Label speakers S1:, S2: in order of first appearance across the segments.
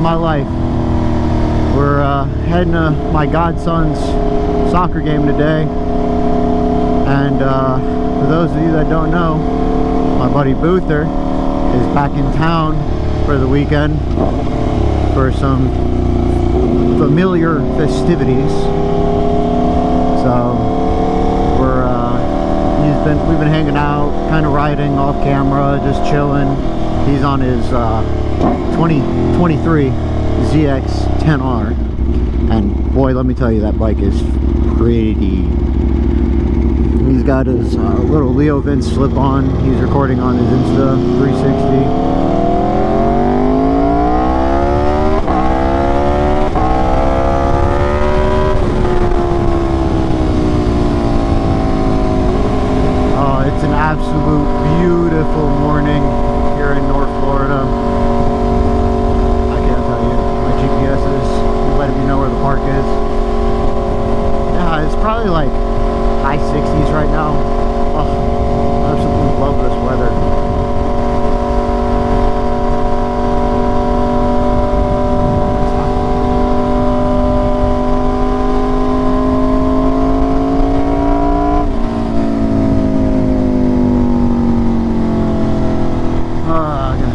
S1: my life. We're heading to my godson's soccer game today, and for those of you that don't know, my buddy Boother is back in town for the weekend for some familiar festivities. So we've been hanging out, kind of riding off camera, just chilling. He's on his 2023 ZX10R, and boy, let me tell you, that bike is pretty. He's got his little Leo Vince slip on. He's recording on his Insta 360. Absolute beautiful morning here in North Florida. I can't tell you, my GPS is letting me know where the park is. Yeah, it's probably like high 60s right now. Oh, I absolutely love this weather.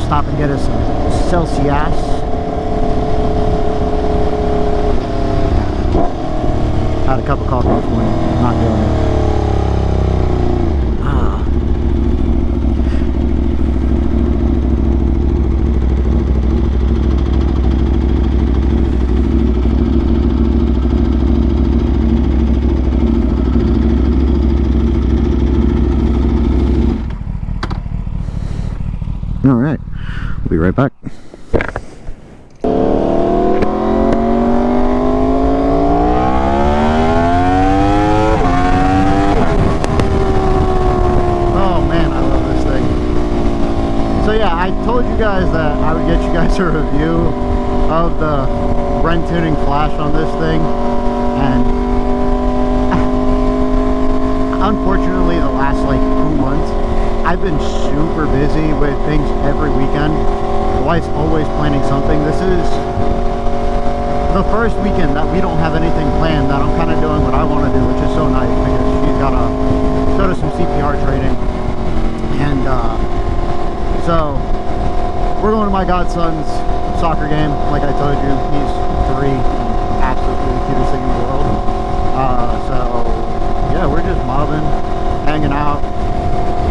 S1: Stop and get us some Celsius. Had a cup of coffee this morning, not doing it. All right. We'll be right back. Oh man, I love this thing. So yeah, I told you guys that I would get you guys a review of the Bren Tuning Flash on this thing, and unfortunately the last like 2 months I've been super busy with things every weekend. The wife's always planning something. This is the first weekend that we don't have anything planned, that I'm kind of doing what I want to do, which is so nice because she's got to go to some CPR training. And so we're going to my godson's soccer game. Like I told you, he's 3, absolutely the cutest thing in the world. So yeah, we're just mobbing, hanging out.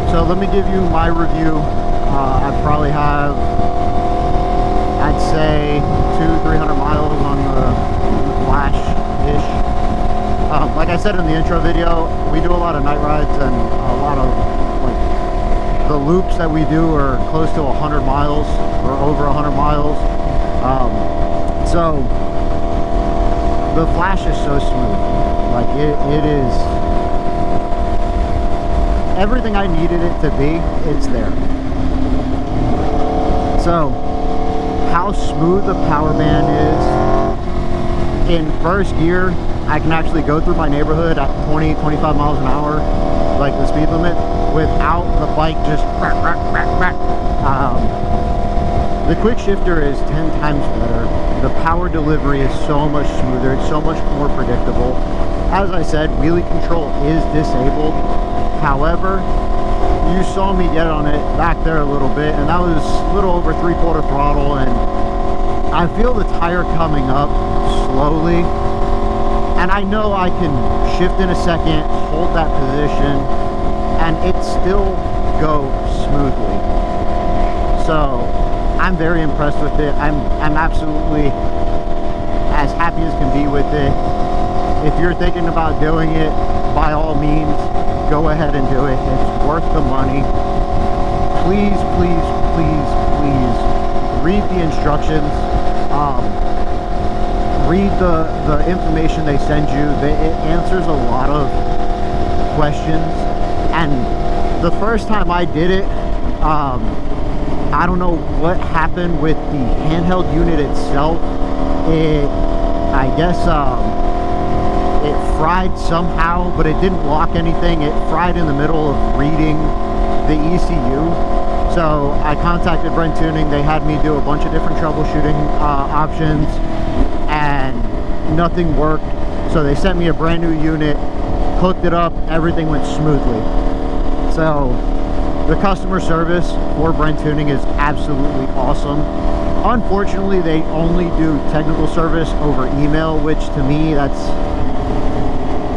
S1: So let me give you my review. I probably have, I'd say 200-300 miles on the Flash-ish. Like I said in the intro video, we do a lot of night rides, and a lot of like the loops that we do are close to 100 miles or over 100 miles. So the Flash is so smooth. Like it is. Everything I needed it to be, it's there. So, how smooth the power band is. In first gear, I can actually go through my neighborhood at 20-25 miles an hour, like the speed limit, without the bike just the quick shifter is 10 times better. The power delivery is so much smoother, it's so much more predictable. As I said, wheelie control is disabled. However, you saw me get on it back there a little bit, and that was a little over 3/4 throttle, and I feel the tire coming up slowly, and I know I can shift in a second, hold that position, and it still go smoothly. So I'm very impressed with it. I'm absolutely as happy as can be with it. If you're thinking about doing it, by all means, go ahead and do it. It's worth the money. Please, please, please, please read the instructions. Read the information they send you. It answers a lot of questions. And the first time I did it, I don't know what happened with the handheld unit itself. I guess it fried somehow, but it didn't lock anything. It fried in the middle of reading the ECU. So I contacted Bren Tuning. They had me do a bunch of different troubleshooting options, and nothing worked. So they sent me a brand new unit, hooked it up, everything went smoothly. So the customer service for Bren Tuning is absolutely awesome. Unfortunately, they only do technical service over email, which to me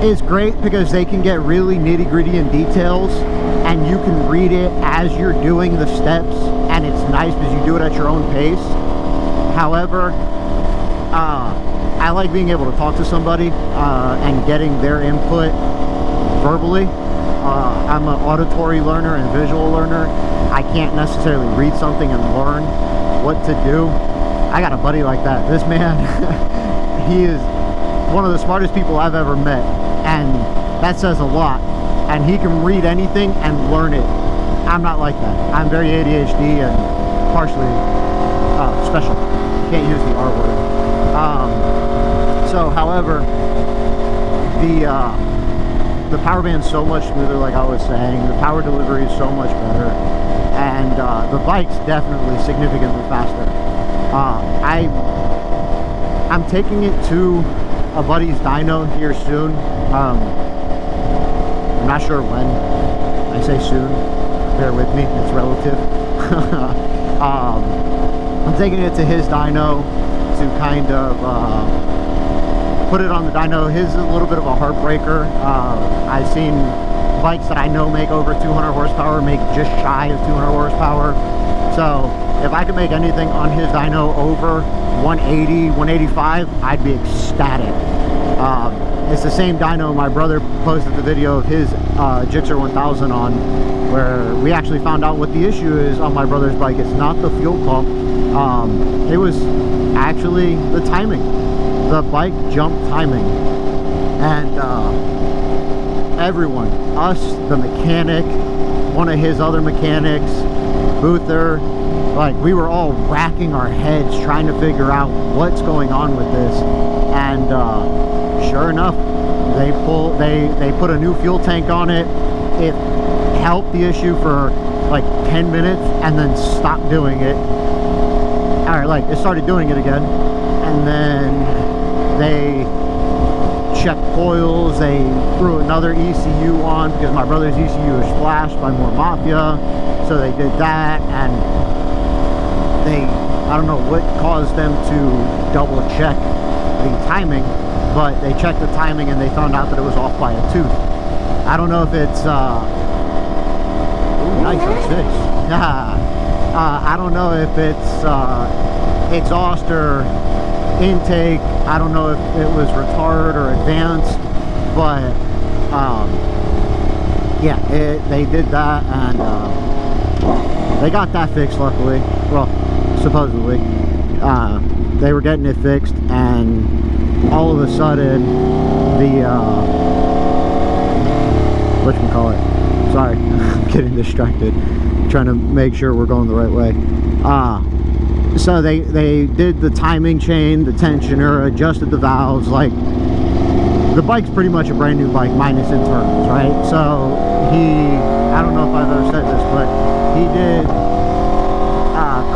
S1: is great because they can get really nitty-gritty in details, and you can read it as you're doing the steps, and it's nice because you do it at your own pace. However, I like being able to talk to somebody and getting their input verbally. I'm an auditory learner and visual learner. I can't necessarily read something and learn what to do. I got a buddy like that. This man, he is one of the smartest people I've ever met, and that says a lot. And he can read anything and learn it. I'm not like that. I'm very ADHD and partially special. Can't use the R word. However, the power band's so much smoother, like I was saying. The power delivery is so much better, and the bike's definitely significantly faster. I'm taking it to a buddy's dyno here soon. I'm not sure when. I say soon. Bear with me. It's relative. I'm taking it to his dyno to kind of put it on the dyno. His is a little bit of a heartbreaker. I've seen bikes that I know make over 200 horsepower make just shy of 200 horsepower. So if I could make anything on his dyno over 180, 185, I'd be ecstatic. It's the same dyno my brother posted the video of his Gixxer 1000 on, where we actually found out what the issue is on my brother's bike. It's not the fuel pump. It was actually the timing. The bike jumped timing. And everyone, us, the mechanic, one of his other mechanics, Boother, like, we were all racking our heads trying to figure out what's going on with this. And sure enough, they put a new fuel tank on it. It helped the issue for like 10 minutes and then stopped doing it. Or like, it started doing it again, and then they checked coils. They threw another ECU on because my brother's ECU is flashed by more Mafia, so they did that. And I don't know what caused them to double check the timing, but they checked the timing and they found out that it was off by a tooth. I don't know if it's ooh, nice R6. I don't know if it's exhaust or intake. I don't know if it was retard or advanced, but yeah, they did that, and they got that fixed, luckily. Well, supposedly. They were getting it fixed, and all of a sudden the whatchamacallit, sorry, I'm getting distracted trying to make sure we're going the right way. So they did the timing chain, the tensioner, adjusted the valves. Like, the bike's pretty much a brand new bike minus internals, right? So I don't know if I've ever said this, but he did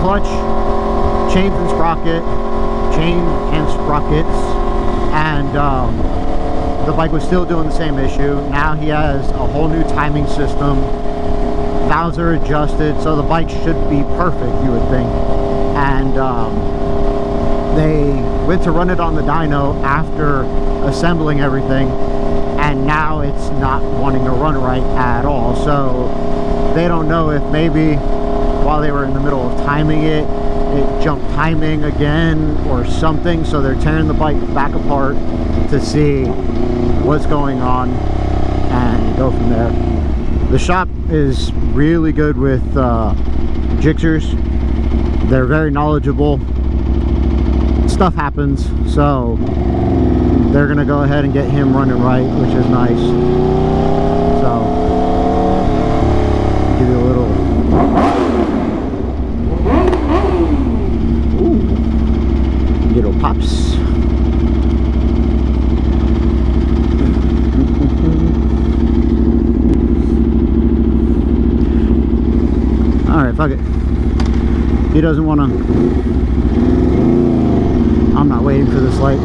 S1: clutch, chains and sprockets, and the bike was still doing the same issue. Now he has a whole new timing system. Valves are adjusted, so the bike should be perfect, you would think. And they went to run it on the dyno after assembling everything, and now it's not wanting to run right at all. So they don't know if maybe while they were in the middle of timing it, it jumped timing again or something. So they're tearing the bike back apart to see what's going on and go from there. The shop is really good with Gixxers. They're very knowledgeable. Stuff happens, so they're gonna go ahead and get him running right, which is nice. So give you a little little pops. Alright, Fuck it. He doesn't want to. I'm not waiting for this light.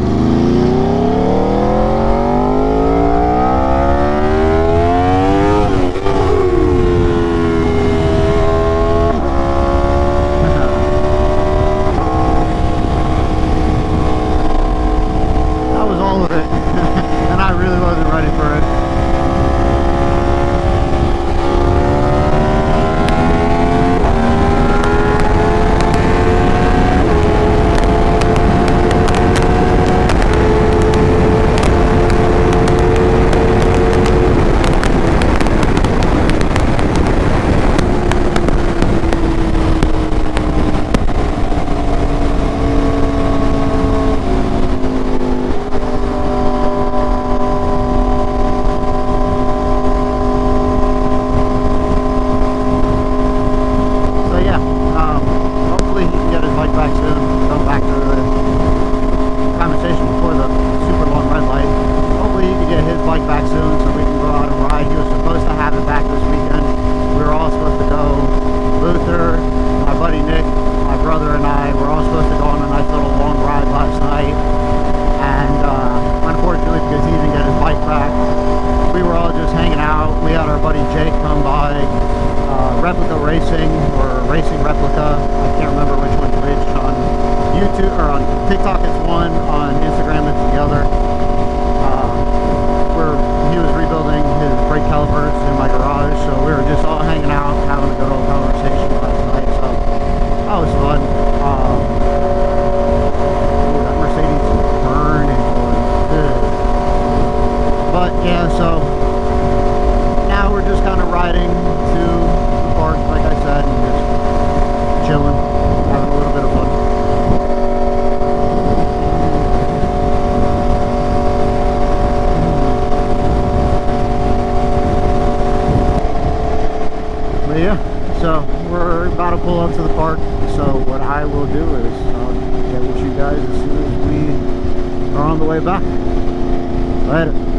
S1: That was all of it. And I really wasn't ready for it. TikTok it's one, on Instagram it's the other. Where he was rebuilding his brake calipers in my garage, so we were just all hanging out, having a good old conversation last night. So that was fun. That Mercedes is burning good. But yeah, so now we're just kind of riding to the park, like I said, and just chilling, having a little bit of fun. So we're about to pull up to the park, so what I will do is get with you guys as soon as we are on the way back. Later.